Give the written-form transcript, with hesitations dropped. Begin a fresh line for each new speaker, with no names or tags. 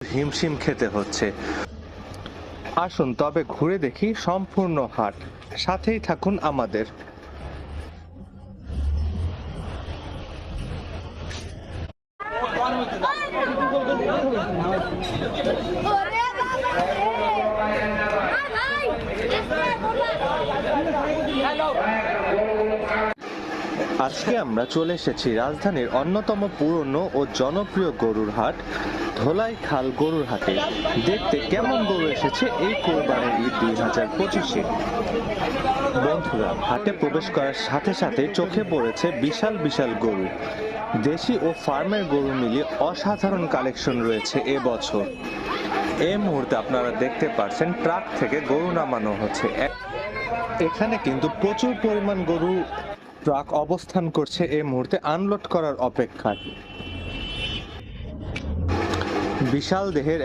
হিমশিম খেতে হচ্ছে। আসুন তবে ঘুরে দেখি সম্পূর্ণ হাট, সাথেই থাকুন আমাদের। আজকে আমরা চলে এসেছি রাজধানীর অন্যতম পুরনো ও জনপ্রিয় গরুর হাট ধোলাইখাল গরুর হাটে। দেখতে কেমন গরু এসেছে এই কোরবানির ঈদ 2025-এ। বন্ধুরা, হাটে প্রবেশ করার সাথে সাথে চোখে পড়েছে বিশাল বিশাল গরু। দেশি ও ফার্মের গরু মিলিয়ে অসাধারণ কালেকশন রয়েছে এবছর। এই মুহূর্তে আপনারা দেখতে পাচ্ছেন ট্রাক থেকে গরু নামানো হচ্ছে। এখানে কিন্তু প্রচুর পরিমাণ গরু ট্রাক অবস্থান করছে এই মুহূর্তে আনলোড করার অপেক্ষায়। বিশাল দেহের